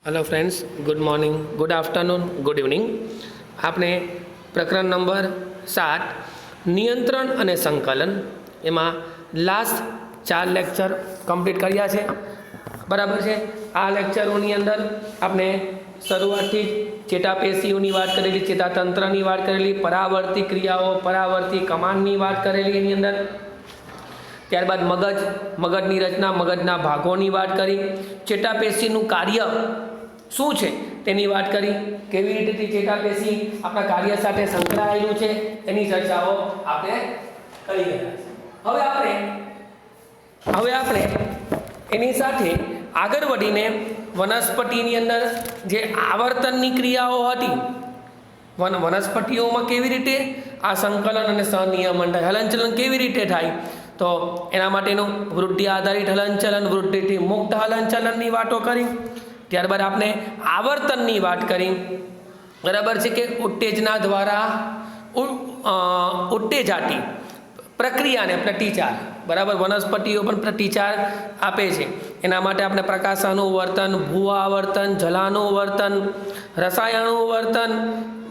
Hello friends, good morning, good afternoon, good evening. आपने प्रकरण number 7 नियंत्रण અને સંકલન એમાં લાસ્ટ 4 લેક્ચર કમ્પ્લીટ કર્યા છે, બરાબર છે। આ લેક્ચરોની અંદર આપણે શરૂઆતથી ચેતાપેશીઓની વાત કરેલી, ચેતાતંત્રની વાત કરેલી, પરાવર્તી ક્રિયાઓ, પરાવર્તી કમાન્ડની વાત કરેલી એની અંદર। ત્યારબાદ મગજની રચના, મગજના ભાગોની વાત કરી, ચેતાપેશીનું કાર્ય શું છે તેની વાત કરી, કેવી રીતે ચેતાપેશી આપણા કાર્ય સાથે સંકળાયેલું છે એની ચર્ચાઓ આપણે કરી ગયા છે। હવે આપણે એની સાથે આગળ વધીને વનસ્પતિની અંદર જે આવર્તનની ક્રિયાઓ હતી, વનસ્પતિઓમાં કેવી રીતે આ સંકલન અને સહનિયમન થાય, હલનચલન કેવી રીતે થાય, તો એના માટેનું વૃદ્ધિ આધારિત હલનચલન, વૃદ્ધિથી મુક્ત હલનચલનની વાતો કરી। ત્યારબાદ આપણે આવર્તનની વાત કરી, બરાબર છે, કે ઉત્તેજના દ્વારા ઉત્તેજાતી પ્રક્રિયાને પ્રતિચાર, બરાબર, વનસ્પતિઓ પણ પ્રતિચાર આપે છે। એના માટે આપણે પ્રકાશાનું વર્તન, ભૂઆવર્તન, જલાનું વર્તન, રસાયણનું વર્તન,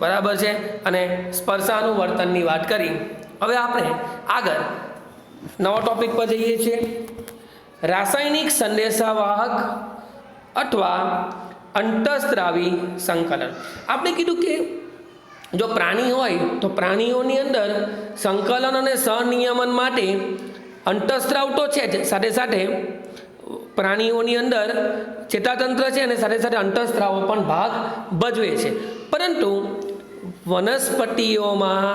બરાબર છે, અને સ્પર્શાનું વર્તનની વાત કરી। હવે આપણે આગળ નવા ટોપિક પર જઈએ છીએ, રાસાયણિક સંદેશાવાહક અથવા અંતઃસ્ત્રાવી સંકલન। આપણે કીધું કે જો પ્રાણી હોય તો પ્રાણીઓની અંદર સંકલન અને સહનિયમન માટે અંતઃસ્ત્રાવ તો છે જ, સાથે સાથે પ્રાણીઓની અંદર ચેતાતંત્ર છે અને સાથે સાથે અંતઃસ્ત્રાવો પણ ભાગ ભજવે છે, પરંતુ વનસ્પતિઓમાં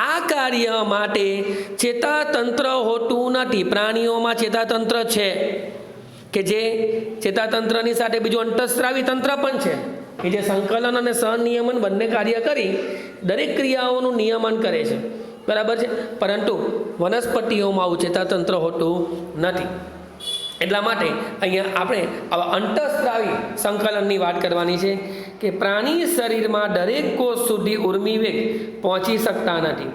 આ કાર્ય માટે ચેતાતંત્ર હોતું નથી। પ્રાણીઓમાં ચેતાતંત્ર છે કે જે ચેતાતંત્રની સાથે બીજું અંતઃસ્ત્રાવી તંત્ર પણ છે કે જે સંકલન અને સહનિયમન બંને કાર્ય કરી દરેક ક્રિયાઓનું નિયમન કરે છે, બરાબર છે, પરંતુ વનસ્પતિઓમાં આવું ચેતાતંત્ર હોતું નથી। એટલા માટે અહીંયા આપણે આવા અંતઃસ્ત્રાવી સંકલનની વાત કરવાની છે કે પ્રાણી શરીરમાં દરેક કોષ સુધી ઉર્મિવેગ પહોંચી શકતા નથી।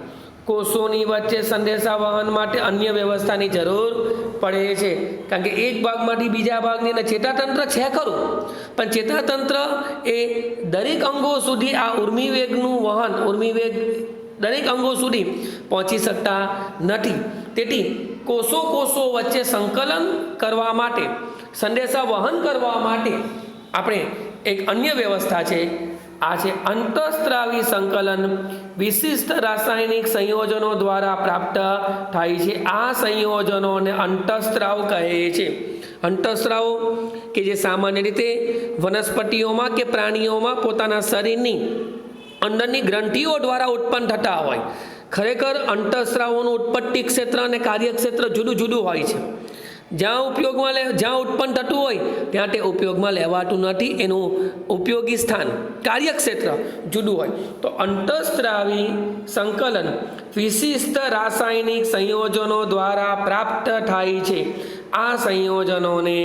કોષોની વચ્ચે સંદેશાવહન માટે અન્ય વ્યવસ્થાની જરૂર પડે છે, કારણ કે એક ભાગમાંથી બીજા ભાગની અંદર ચેતાતંત્ર છે ખરું, પણ ચેતાતંત્ર એ દરેક અંગો સુધી આ ઉર્મિવેગનું વહન, ઉર્મિવેગ દરેક અંગો સુધી પહોંચી શકતા નથી। તેથી કોષો વચ્ચે સંકલન કરવા માટે, સંદેશા વહન કરવા માટે આપણે એક અન્ય વ્યવસ્થા છે, આ છે અંતઃસ્ત્રાવી સંકલન। વિશિષ્ટ રાસાયણિક સંયોજનો દ્વારા પ્રાપ્ત થાય છે। આ સંયોજનોને અંતઃસ્ત્રાવ કહે છે। અંતઃસ્ત્રાવો કે જે સામાન્ય રીતે વનસ્પતિઓમાં કે પ્રાણીઓમાં પોતાના શરીરની અંદરની ગ્રંથિઓ દ્વારા ઉત્પન્ન થતા હોય। ખરેખર અંતઃસ્ત્રાવોનું ઉત્પત્તિ ક્ષેત્ર અને કાર્યક્ષેત્ર જુદું જુદું હોય છે। જ્યાં ઉત્પન્ન થતું હોય ત્યાં તે ઉપયોગમાં લેવાતું નથી, એનું ઉપયોગી સ્થાન, કાર્યક્ષેત્ર જુદું હોય। તો અંતઃસ્ત્રાવી સંકલન વિશિષ્ટ રાસાયણિક સંયોજનો દ્વારા પ્રાપ્ત થાય છે। આ સંયોજનોને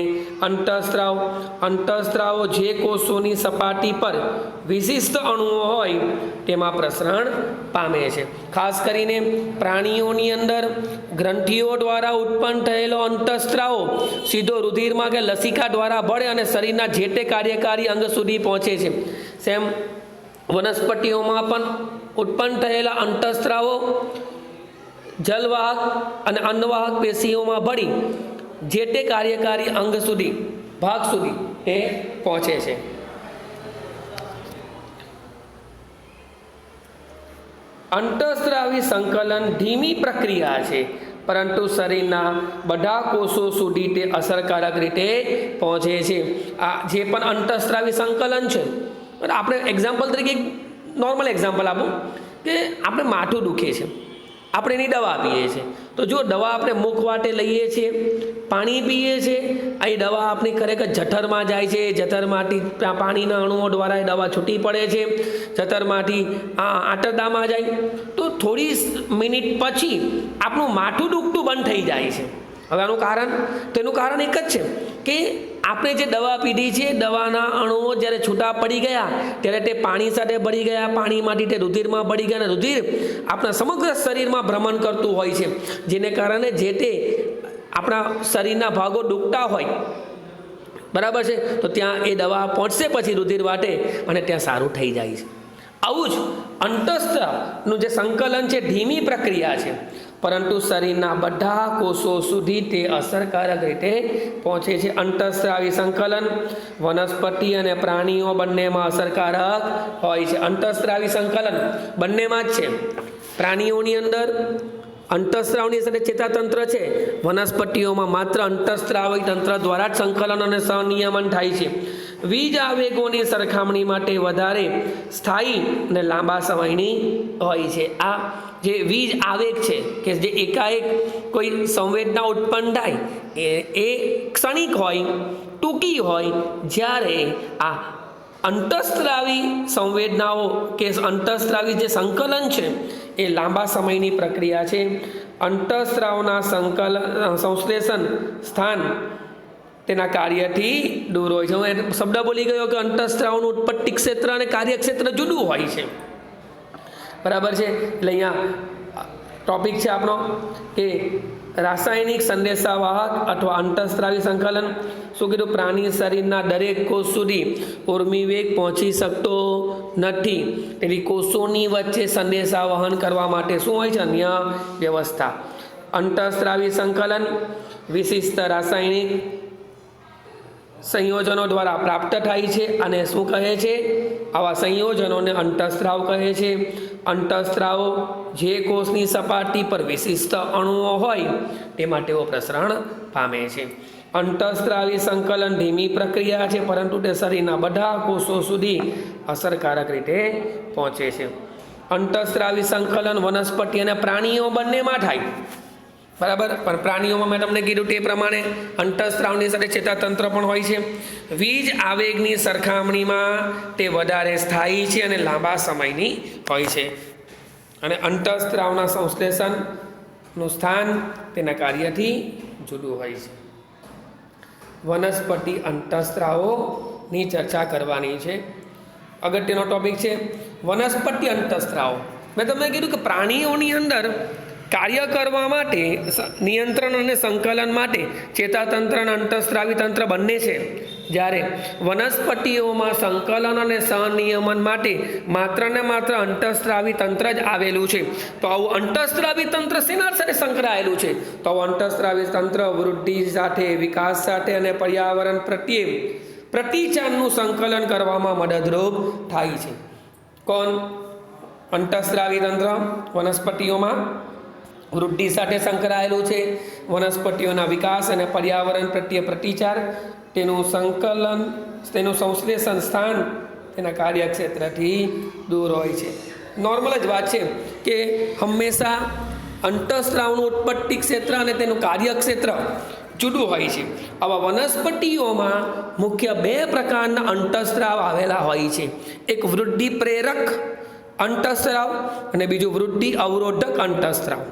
અંતઃસ્ત્રાવો જે કોષોની સપાટી પર વિશિષ્ટ અણુઓ હોય તેમાં પ્રસરણ પામે છે। ખાસ કરીને પ્રાણીઓની અંદર ગ્રંથિઓ દ્વારા ઉત્પન્ન થયેલો અંતઃસ્ત્રાવો સીધો રુધિરમાં કે લસિકા દ્વારા ભળે અને શરીરના જે તે કાર્યકારી અંગ સુધી પહોંચે છે। સેમ વનસ્પતિઓમાં પણ ઉત્પન્ન થયેલા અંતઃસ્ત્રાવો જલવાહક અને અન્નવાહક પેશીઓમાં ભળી જે તે કાર્યકારી અંગ સુધી, ભાગ સુધી એ પહોંચે છે। અંતઃસ્ત્રાવી સંકલન ધીમી પ્રક્રિયા છે, પરંતુ શરીરના બધા કોષો સુધી તે અસરકારક રીતે પહોંચે છે। આ જે પણ અંતઃસ્ત્રાવી સંકલન છે, આપણે એક્ઝામ્પલ તરીકે નોર્મલ એક્ઝામ્પલ આપું કે આપણે માથું દુખે છે, આપણે એની દવા પીએ છીએ, તો જો દવા આપણે મુખ વાટે લઈએ છીએ, પાણી પીએ છીએ, આ દવા આપણી ખરેખર જઠરમાં જાય છે, જઠરમાંથી પાણીના અણુઓ દ્વારા એ દવા છૂટી પડે છે, જઠરમાંથી આંતરડામાં જાય, તો થોડી મિનિટ પછી આપણું માથું દુખતું બંધ થઈ જાય છે। હવે આનું કારણ, તો એનું કારણ એક જ છે કે આપણે જે દવા પીધી છે, દવાના અણુઓ જ્યારે છૂટા પડી ગયા ત્યારે તે પાણી સાથે ભળી ગયા, પાણીમાંથી તે રુધિરમાં ભળી ગયા, અને રુધિર આપણા સમગ્ર શરીરમાં ભ્રમણ કરતું હોય છે, જેને કારણે જે તે આપણા શરીરના ભાગો દુખતા હોય બરાબર છે, તો ત્યાં એ દવા પહોંચશે પછી રુધિર વાટે અને ત્યાં સારું થઈ જાય છે. આવું જ અંતઃસ્ત્રાવનું જે સંકલન છે ધીમી પ્રક્રિયા છે, પરંતુ શરીરના બધા કોષો સુધી તે અસરકારક રીતે પહોંચે છે. અંતઃસ્ત્રાવી સંકલન વનસ્પતિ અને પ્રાણીઓ બંનેમાં અસરકારક હોય છે. અંતઃસ્ત્રાવી સંકલન બંનેમાં જ છે. પ્રાણીઓની અંદર અંતઃસ્ત્રાવની સાથે ચેતાતંત્ર છે, વનસ્પતિઓમાં માત્ર અંતઃસ્ત્રાવી તંત્ર દ્વારા જ સંકલન અને સહનિયમન થાય છે. વીજ આવેગોની સરખામણી માટે વધારે સ્થાયી અને લાંબા સમયની હોય છે. આ જે વીજ આવેગ છે કે જે એકાએક કોઈ સંવેદના ઉત્પન્ન થાય એ ક્ષણિક હોય, ટૂંકી હોય, જ્યારે આ અંતઃસ્ત્રાવી સંવેદનાઓ કે અંતઃસ્ત્રાવી જે સંકલન છે એ લાંબા સમયની પ્રક્રિયા છે. અંતઃસ્ત્રાવના સંશ્લેષણ સ્થાન તેના કાર્યથી દૂર હોય છે. હું શબ્દ બોલી ગયો કે અંતઃસ્ત્રાવનું ઉત્પત્તિ ક્ષેત્ર અને કાર્યક્ષેત્ર જુદું હોય છે. બરાબર છે. એટલે અહીંયા ટોપિક છે આપણો કે રાસાયણિક સંદેશાવાહક અથવા અંતઃસ્ત્રાવી સંકલન. શું કીધું? પ્રાણી શરીરના દરેક કોષ સુધી ઉર્મિવેગ પહોંચી શકતો નથી, તેથી કોષોની વચ્ચે સંદેશા વહન કરવા માટે શું હોય છે? અન્ય વ્યવસ્થા. અંતઃસ્ત્રાવી સંકલન વિશિષ્ટ રાસાયણિક સંયોજનો દ્વારા પ્રાપ્ત થાય છે અને શું કહે છે? આવા સંયોજનોને અંતઃસ્ત્રાવ કહે છે. અંતઃસ્ત્રાવો જે કોષની સપાટી પર વિશિષ્ટ અણુઓ હોય તેમાં તેઓ પ્રસરણ પામે છે. અંતઃસ્ત્રાવી સંકલન ધીમી પ્રક્રિયા છે, પરંતુ તે શરીરના બધા કોષો સુધી અસરકારક રીતે પહોંચે છે. અંતઃસ્ત્રાવી સંકલન વનસ્પતિ અને પ્રાણીઓ બંનેમાં થાય. બરાબર, પણ પ્રાણીઓમાં મેં તમને કીધું તે પ્રમાણે અંતઃસ્ત્રાવની સાથે ચેતાતંત્ર પણ હોય છે. વીજ આવેગની સરખામણીમાં તે વધારે સ્થાયી છે અને લાંબા સમયની હોય છે. અને અંતઃસ્ત્રાવના સંશ્લેષણનું સ્થાન તેના કાર્યથી જુદું હોય છે. વનસ્પતિ અંતઃસ્ત્રાવોની ચર્ચા કરવાની છે. અગત્યનો ટોપિક છે વનસ્પતિ અંતઃસ્ત્રાવો. મેં તમને કીધું કે પ્રાણીઓની અંદર કાર્ય કરવા માટે, નિયંત્રણ અને સંકલન માટે ચેતાતંત્ર અને અંતઃસ્ત્રાવી તંત્ર બંને છે, જ્યારે વનસ્પતિઓમાં સંકલન અને સહનિયમન માટે માત્ર ને માત્ર અંતઃસ્ત્રાવી તંત્ર જ આવેલું છે. તો આવું અંતઃસ્ત્રાવી તંત્ર શેના સાથે સંકળાયેલું છે? તો આવું અંતઃસ્ત્રાવી તંત્ર વૃદ્ધિ સાથે, વિકાસ સાથે અને પર્યાવરણ પ્રત્યે પ્રતિચારનું સંકલન કરવામાં મદદરૂપ થાય છે. કોણ? અંતઃસ્ત્રાવી તંત્ર વનસ્પતિઓમાં વૃદ્ધિ સાથે સંકળાયેલું છે. વનસ્પતિઓના વિકાસ અને પર્યાવરણ પ્રત્યે પ્રતિચાર, તેનું સંકલન, તેનું સંશ્લેષણ સ્થાન તેના કાર્યક્ષેત્રથી દૂર હોય છે. નોર્મલ જ વાત છે કે હંમેશા અંતઃસ્ત્રાવનું ઉત્પત્તિ ક્ષેત્ર અને તેનું કાર્યક્ષેત્ર જુદું હોય છે. આવા વનસ્પતિઓમાં મુખ્ય બે પ્રકારના અંતઃસ્ત્રાવ આવેલા હોય છે. એક વૃદ્ધિ પ્રેરક અંતઃસ્ત્રાવ અને બીજું વૃદ્ધિ અવરોધક અંતઃસ્ત્રાવ.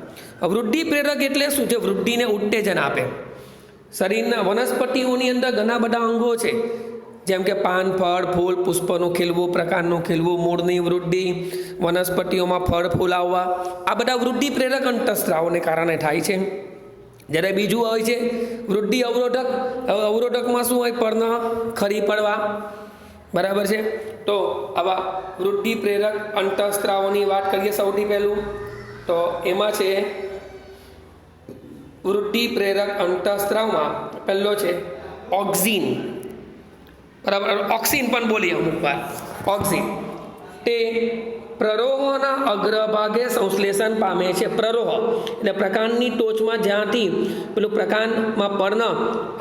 વૃદ્ધિ પ્રેરક એટલે શું છે? વૃદ્ધિને ઉત્તેજન આપે. શરીરના વનસ્પતિઓની અંદર ઘણા બધા અંગો છે, જેમ કે પાન, ફળ, ફૂલ, પુષ્પનું ખીલવું, પ્રકારનું ખીલવું, મૂળની વૃદ્ધિ, વનસ્પતિઓમાં ફળ ફૂલ આવવા, આ બધા વૃદ્ધિ પ્રેરક અંતઃસ્ત્રાવોને કારણે થાય છે. જ્યારે બીજું હોય છે વૃદ્ધિ અવરોધક. અવરોધકમાં શું હોય? પર્ણ ખરી પડવા. બરાબર છે. તો આવા વૃદ્ધિ પ્રેરક અંતઃસ્ત્રાવોની વાત કરીએ. સૌથી પહેલું તો એમાં છે વૃદ્ધિ પ્રેરક અંતઃસ્ત્રાવમાં પહેલો છે ઓક્સિન. બરાબર, ઓક્સિન પણ બોલીએ અમુક વાર. ઓક્સિન તે પ્રરોહના અગ્રભાગે સંશ્લેષણ પામે છે. પ્રરોહ એટલે પ્રકાંડની ટોચમાં જ્યાંથી પેલું પ્રકાંડમાં પર્ણ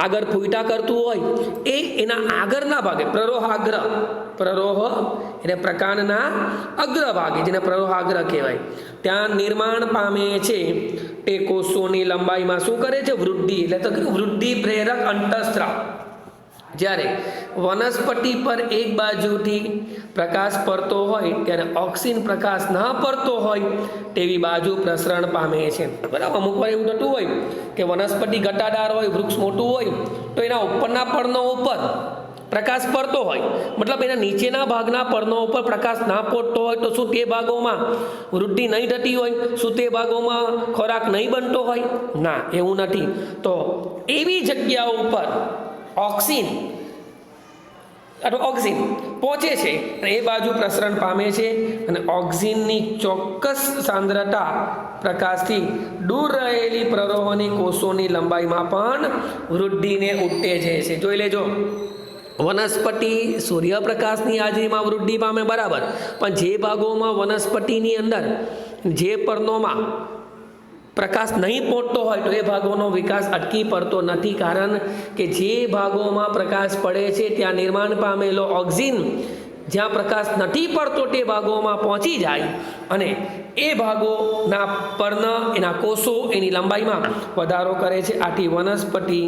આગળ ફૂટા કરતું હોય એ એના આગળના ભાગે પ્રરોહાગ્ર. પ્રરોહ એટલે પ્રકાંડના અગ્રભાગે, જેને પ્રરોહાગ્ર કહેવાય, ત્યાં નિર્માણ પામે છે. તે કોષોની લંબાઈમાં શું કરે છે? વૃદ્ધિ. એટલે તો કયું? વૃદ્ધિ પ્રેરક અંતઃસ્ત્રાવ. જ્યારે વનસ્પતિ પર એક બાજુથી પ્રકાશ પડતો હોય ત્યારે ઓક્સિન પ્રકાશ ના પડતો હોય તેવી બાજુ પ્રસરણ પામે છે. બરાબર, અમુક વાર એવું થતું હોય કે વનસ્પતિ ઘટાદાર હોય, વૃક્ષ મોટું હોય, તો એના ઉપરના પર્ણો ઉપર પ્રકાશ પડતો હોય, મતલબ એના નીચેના ભાગના પર્ણો ઉપર પ્રકાશ ના પડતો હોય તો શું તે ભાગોમાં વૃદ્ધિ નહીં થતી હોય? શું તે ભાગોમાં ખોરાક નહીં બનતો હોય? ના, એવું નથી. તો એવી જગ્યાઓ ઉપર ઓક્સિન અથવા ઓક્સિન પહોંચે છે અને એ બાજુ પ્રસરણ પામે છે અને ઓક્સિનની ચોક્કસ સાંદ્રતા પ્રકાશથી દૂર રહેલી પ્રરોહની કોષોની લંબાઈમાં પણ વૃદ્ધિને ઉત્તેજે છે. જોઈ લેજો, વનસ્પતિ સૂર્યપ્રકાશની હાજરીમાં વૃદ્ધિ પામે બરાબર, પણ જે ભાગોમાં વનસ્પતિની અંદર જે પર્ણોમાં પ્રકાશ નહીં પહોંચતો હોય તો એ ભાગોનો વિકાસ અટકી પડતો નથી. કારણ કે જે ભાગોમાં પ્રકાશ પડે છે ત્યાં નિર્માણ પામેલો ઓક્સિન જ્યાં પ્રકાશ નથી પડતો તે ભાગોમાં પહોંચી જાય અને એ ભાગોના પર્ણ, એના કોષો, એની લંબાઈમાં વધારો કરે છે. આથી વનસ્પતિ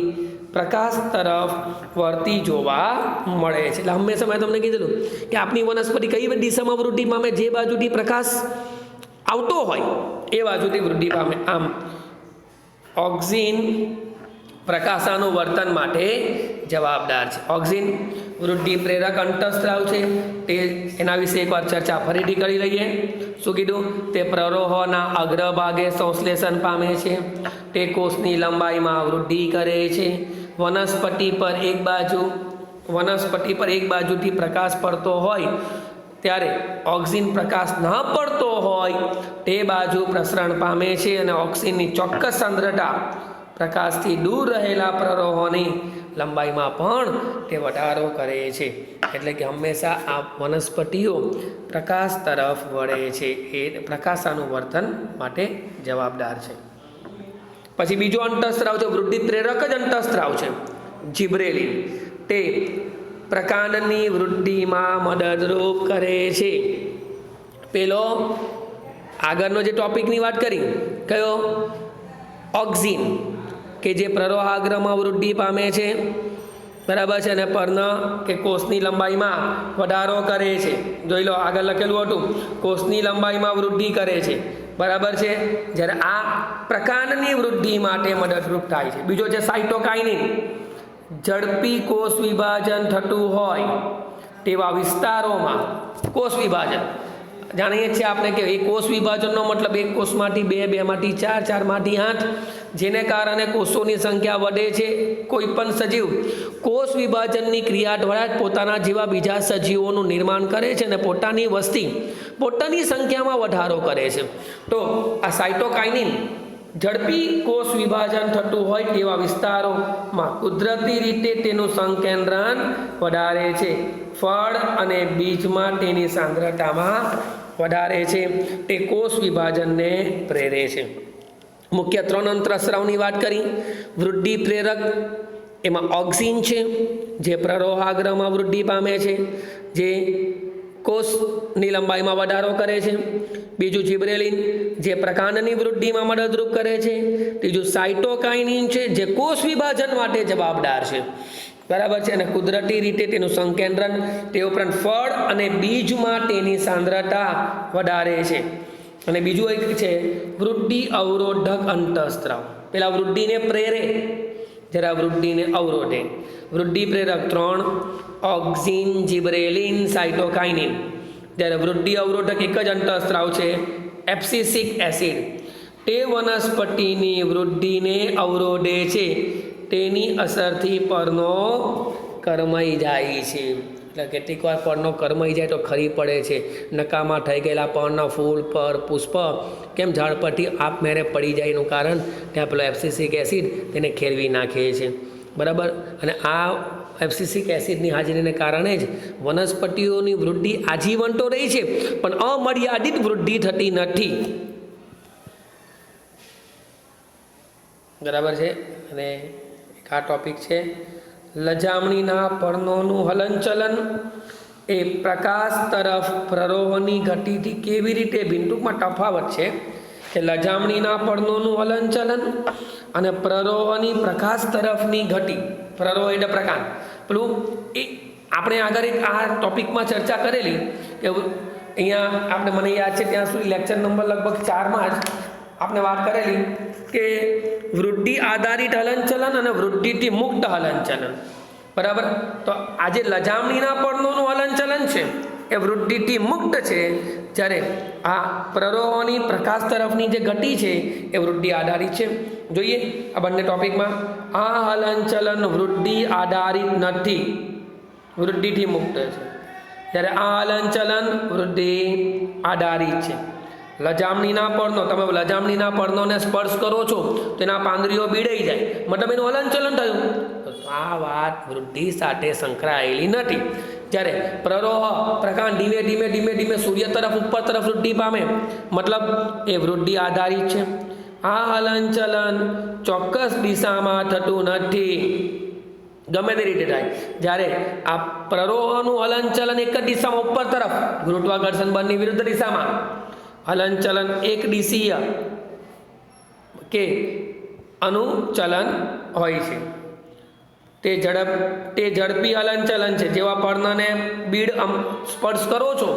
પ્રકાશ તરફ વળતી જોવા મળે છે. એટલે હંમેશા મેં તમને કીધેલું કે આપણી વનસ્પતિ કઈ દિશામાં વૃદ્ધિ પામે? જે બાજુથી પ્રકાશ આવતો હોય એ બાજુથી વૃદ્ધિ પામે. આમ ઓક્સિન પ્રકાશાનું વર્તન માટે જવાબદાર છે. ઓક્સિન વૃદ્ધિ પ્રેરક અંતઃસ્ત્રાવ છે, તે એના વિશે એકવાર ચર્ચા ફરીથી કરી લઈએ. શું કીધું? તે પ્રરોહના અગ્રભાગે સંશ્લેષણ પામે છે, તે કોષની લંબાઈમાં વૃદ્ધિ કરે છે. વનસ્પતિ પર એક બાજુથી પ્રકાશ પડતો હોય ત્યારે ઓક્સિન પ્રકાશ ન પડતો હોય તે બાજુ પ્રસરણ પામે છે અને ઓક્સિનની ચોક્કસ સાંદ્રતા પ્રકાશથી દૂર રહેલા પ્રરોહોની લંબાઈમાં પણ તે વધારો કરે છે. એટલે કે હંમેશા આ વનસ્પતિઓ પ્રકાશ તરફ વળે છે, એ પ્રકાશાનું વર્તન માટે જવાબદાર છે. પછી બીજો અંતઃસ્ત્રાવ છે, વૃદ્ધિ પ્રેરક જ અંતઃસ્ત્રાવ છે, જિબ્રેલિન. તે પ્રકાંડની વૃદ્ધિમાં મદદરૂપ કરે છે. પેલો આગળનો જે ટોપિકની વાત કરી, કયો? ઓક્સિન, કે જે પ્રરોહાગ્રમાં વૃદ્ધિ પામે છે, બરાબર છે, અને પર્ણ કે કોષની લંબાઈમાં વધારો કરે છે. જોઈ લો, આગળ લખેલું હતું કોષની લંબાઈમાં વૃદ્ધિ કરે છે, બરાબર છે. જ્યારે આ પ્રકાંડની વૃદ્ધિ માટે મદદરૂપ થાય છે. બીજો છે સાઇટોકાઇનિન. ઝડપી કોષ વિભાજન થતું હોય તેવા વિસ્તારોમાં કોષ વિભાજન, જાણીએ છીએ આપણે કે એ કોષ વિભાજનનો મતલબ એક કોષમાંથી બે, બેમાંથી ચાર, ચારમાંથી આઠ, જેને કારણે કોષોની સંખ્યા વધે છે. કોઈ પણ સજીવ કોષ વિભાજનની ક્રિયા દ્વારા જ પોતાના જેવા બીજા સજીવોનું નિર્માણ કરે છે અને પોતાની વસ્તી, પોતાની સંખ્યામાં વધારો કરે છે. તો આ સાઇટોકાઇનિન ઝડપી કોષ વિભાજન થતું હોય તેવા વિસ્તારોમાં કુદરતી રીતે તેનું સંકેન્દ્રણ વધારે છે. ફળ અને બીજમાં તેની સાંદ્રતામાં વધારે છે. તે કોષ વિભાજનને પ્રેરે છે. મુખ્ય 3 અંતઃસ્ત્રાવની વાત કરી. વૃદ્ધિ પ્રેરક એમાં ઓક્સિન છે, જે પ્રરોહાગ્રમાં વૃદ્ધિ પામે છે, જે કોષની લંબાઈમાં વધારો કરે છે. બીજું જિબ્રેલિન, જે પ્રકાંડની વૃદ્ધિમાં મદદરૂપ કરે છે. ત્રીજું સાઇટોકાઇનિન છે, જે કોષ વિભાજન માટે જવાબદાર છે, બરાબર છે, અને કુદરતી રીતે તેનું સંકેન્દ્રણ. તે ઉપરાંત ફળ અને બીજમાં તેની સાંદ્રતા વધારે છે. અને બીજું એક છે વૃદ્ધિ અવરોધક અંતઃસ્ત્રાવ. પેલા વૃદ્ધિને પ્રેરે, જરા વૃદ્ધિને અવરોધે. વૃદ્ધિ પ્રેરક 3: ઓક્સિન, જિબ્રેલિન, સાઇટોકાઇનિન. જ્યારે વૃદ્ધિ અવરોધક એક જ અંતઃસ્ત્રાવ છે, એબ્સિસિક એસિડ. તે વનસ્પતિની વૃદ્ધિને અવરોધે છે. તેની અસરથી પર્ણો કરમાઈ જાય છે. એટલે કેટલીક વાર પર્ણો કરમાઈ જાય તો ખરી પડે છે. નકામા થઈ ગયેલા પર્ણના ફૂલ પર, પુષ્પ કેમ ઝાડ પરથી આપમેળે પડી જાય, એનું કારણ ત્યાં પેલો એબ્સિસિક એસિડ તેને ખેરવી નાખે છે, બરાબર. અને આ એબ્સિસિક એસિડની હાજરીને કારણે જ વનસ્પતિઓની વૃદ્ધિ આજીવન તો રહી છે, પણ અમર્યાદિત વૃદ્ધિ થતી નથી, બરાબર છે. અને એક આ ટોપિક છે લજામણીના પર્ણોનું હલનચલન એ પ્રકાશ તરફ પ્રરોહની ગતિથી કેવી રીતે ભિન્ન. ટૂંકમાં તફાવત છે કે લજામણીના પર્ણોનું હલનચલન અને પ્રરોહની પ્રકાશ તરફની ગતિ. પ્રરોહ એટલે પ્રકાંડ. પેલું એ આપણે આગળ એક આ ટોપિકમાં ચર્ચા કરેલી કે અહીંયા આપણે, મને યાદ છે ત્યાં સુધી લેક્ચર નંબર લગભગ 4માં જ આપણે વાત કરેલી કે વૃદ્ધિ આધારિત હલનચલન અને વૃદ્ધિથી મુક્ત હલનચલન, બરાબર. તો આજે લજામણીના પર્ણોનું હલનચલન છે એ વૃદ્ધિથી મુક્ત છે, જ્યારે આ પ્રરોહોની પ્રકાશ તરફની જે ગતિ છે એ વૃદ્ધિ આધારિત છે. જોઈએ આ બંને ટોપિકમાં. આ હલનચલન વૃદ્ધિ આધારિત નથી, વૃદ્ધિથી મુક્ત છે. જ્યારે આ હલનચલન વૃદ્ધિ આધારિત છે. લજામણીના પર્ણો, તમે લજામણીના પર્ણોને સ્પર્શ કરો છો તો એના પાંદડીઓ બીડાઈ જાય, મતલબ એનું હલનચલન થયું. તો આ વાત વૃદ્ધિ સાથે સંકળાયેલી નથી. જ્યારે પ્રરોહ પ્રકાંડ ધીમે ધીમે ધીમે ધીમે સૂર્ય તરફ ઉપર તરફ વૃદ્ધિ પામે, મતલબ એ વૃદ્ધિ આધારિત છે. આ હલનચલન ચોક્કસ દિશામાં થતું નથી, ગમે તે રીતે થાય. જ્યારે આ પ્રરોહનું હલનચલન એક જ દિશામાં ઉપર તરફ, ગુરુત્વાકર્ષણ બળની વિરુદ્ધ દિશામાં હલનચલન એક દિશીય કે અનુચલન હોય છે. તે ઝડપી હલનચલન છે. જેવા પર્ણને બીડ સ્પર્શ કરો છો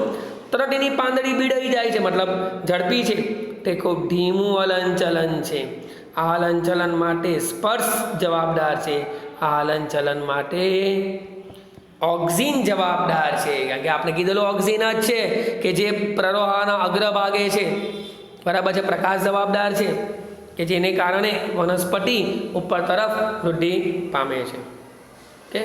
તરત એની પાંદડી બીડાઈ જાય છે, મતલબ ઝડપી છે. તે ખૂબ ધીમું હલનચલન છે. આ હલનચલન માટે સ્પર્શ જવાબદાર છે. આ હલનચલન માટે ઓક્સિન જવાબદાર છે. કારણ કે આપણે કીધેલું ઓક્સિન જ છે કે જે પ્રરોહાના અગ્રભાગે છે, બરાબર છે. પ્રકાશ જવાબદાર છે કે જેને કારણે વનસ્પતિ ઉપર તરફ વૃદ્ધિ પામે છે. ઓકે.